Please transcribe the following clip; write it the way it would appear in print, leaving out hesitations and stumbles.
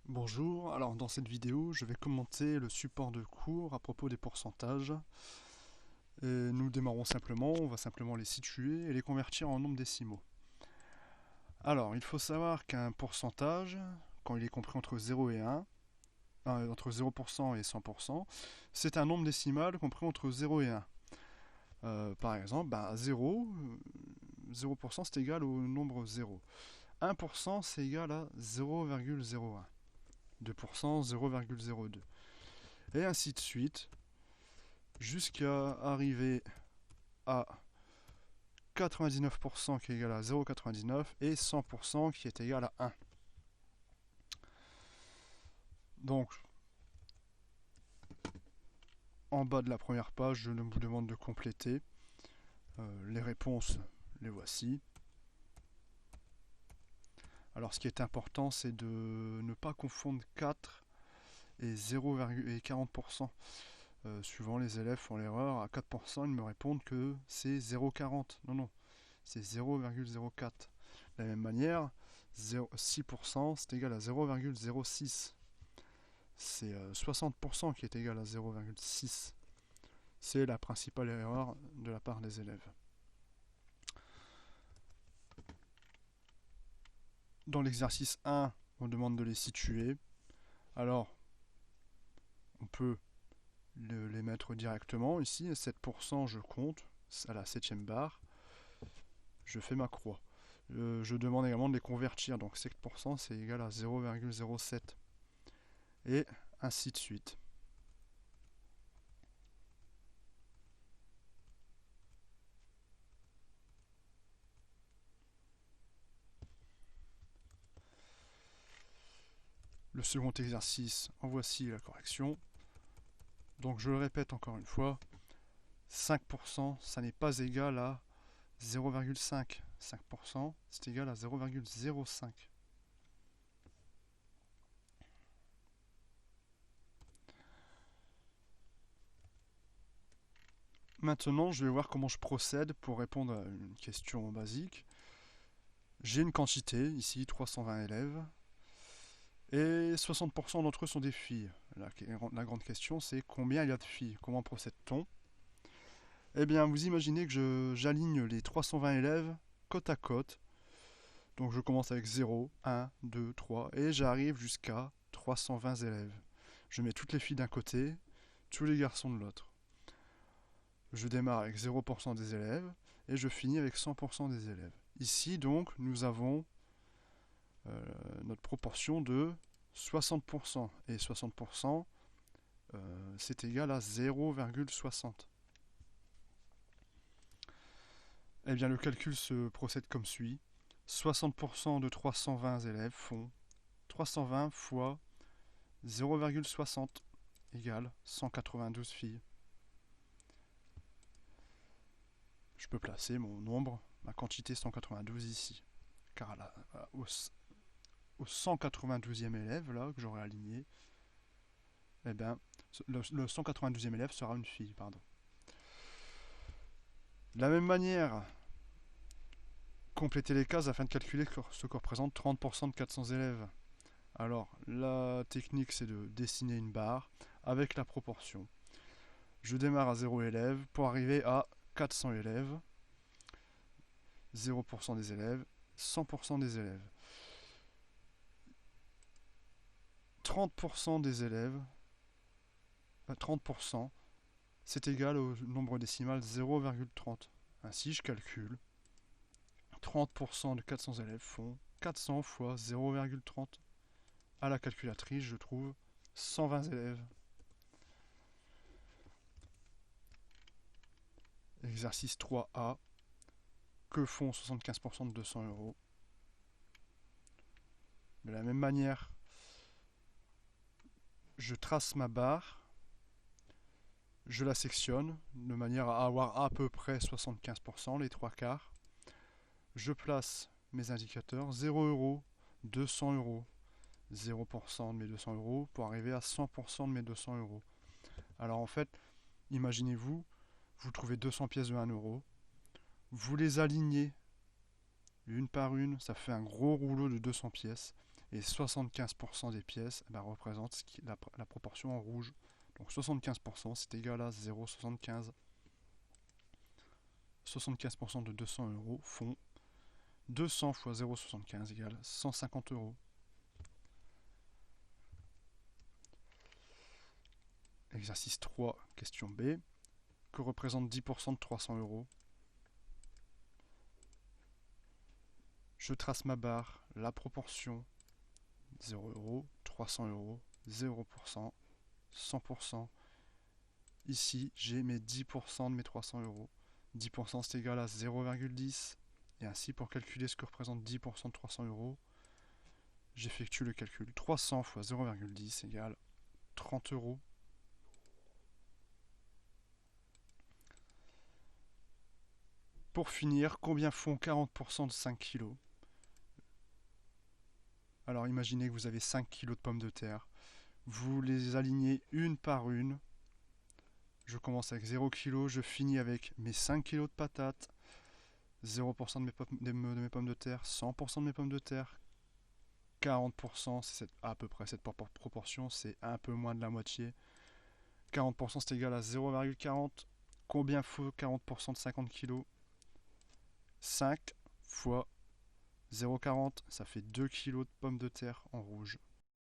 Bonjour, alors dans cette vidéo, je vais commenter le support de cours à propos des pourcentages. Et nous démarrons simplement, on va simplement les situer et les convertir en nombres décimaux. Alors, il faut savoir qu'un pourcentage, quand il est compris entre 0 et 1, entre 0% et 100%, c'est un nombre décimal compris entre 0 et 1. Par exemple, 0% c'est égal au nombre 0. 1% c'est égal à 0,01. 2%, 0,02. Et ainsi de suite, jusqu'à arriver à 99% qui est égal à 0,99 et 100% qui est égal à 1. Donc, en bas de la première page, je vous demande de compléter. Les réponses, les voici. Alors, ce qui est important, c'est de ne pas confondre 4 et 0,40%. Suivant, les élèves font l'erreur. À 4%, ils me répondent que c'est 0,40. Non, non, c'est 0,04. De la même manière, 6% c'est égal à 0,06. C'est 60% qui est égal à 0,6. C'est la principale erreur de la part des élèves. Dans l'exercice 1, on demande de les situer. Alors, on peut les mettre directement ici. 7%, je compte à la 7e barre. Je fais ma croix. Je demande également de les convertir. Donc 7% c'est égal à 0,07. Et ainsi de suite. Le second exercice, en voici la correction. Donc je le répète encore une fois, 5%, ça n'est pas égal à 0,5. 5%, c'est égal à 0,05. Maintenant, je vais voir comment je procède pour répondre à une question basique. J'ai une quantité, ici 320 élèves, et 60% d'entre eux sont des filles. La grande question, c'est combien il y a de filles? Comment procède-t-on? Eh bien, vous imaginez que j'aligne les 320 élèves côte à côte. Donc je commence avec 0, 1, 2, 3, et j'arrive jusqu'à 320 élèves. Je mets toutes les filles d'un côté, tous les garçons de l'autre. Je démarre avec 0% des élèves, et je finis avec 100% des élèves. Ici, donc, nous avons notre proportion de 60%. Et 60%, c'est égal à 0,60. Eh bien, le calcul se procède comme suit. 60% de 320 élèves font 320 fois 0,60 égale 192 filles. Je peux placer mon nombre, ma quantité 192 ici. Car au 192e élève, là, que j'aurai aligné, eh bien, le 192e élève sera une fille, pardon. De la même manière, compléter les cases afin de calculer ce que représente 30% de 400 élèves. Alors, la technique, c'est de dessiner une barre avec la proportion. Je démarre à 0 élèves pour arriver à 400 élèves, 0% des élèves, 100% des élèves. 30% des élèves, 30%, c'est égal au nombre décimal 0,30. Ainsi, je calcule. 30% de 400 élèves font 400 fois 0,30. À la calculatrice, je trouve 120 élèves. Exercice 3A. Que font 75% de 200 euros? De la même manière, je trace ma barre, je la sectionne de manière à avoir à peu près 75%, les trois quarts. Je place mes indicateurs 0 euros, 200 euros, 0% de mes 200 euros pour arriver à 100% de mes 200 euros. Alors en fait, imaginez-vous, vous trouvez 200 pièces de 1 euro, vous les alignez une par une, ça fait un gros rouleau de 200 pièces, Et 75% des pièces représentent la proportion en rouge. Donc 75% c'est égal à 0,75. 75% de 200 euros font 200 fois 0,75 égale 150 euros. Exercice 3, question B. Que représente 10% de 300 euros? Je trace ma barre, la proportion, 0 euros, 300 euros, 0%, 100%. Ici, j'ai mes 10% de mes 300 euros. 10% c'est égal à 0,10. Et ainsi, pour calculer ce que représente 10% de 300 euros, j'effectue le calcul. 300 fois 0,10 égale 30 euros. Pour finir, combien font 40% de 5 kg? Alors imaginez que vous avez 5 kg de pommes de terre. Vous les alignez une par une. Je commence avec 0 kg, je finis avec mes 5 kg de patates, 0% de mes pommes de terre, 100% de mes pommes de terre, 40%, c'est à peu près cette proportion, c'est un peu moins de la moitié. 40% c'est égal à 0,40. Combien faut 40% de 50 kg? 5 fois 0,40, ça fait 2 kg de pommes de terre en rouge.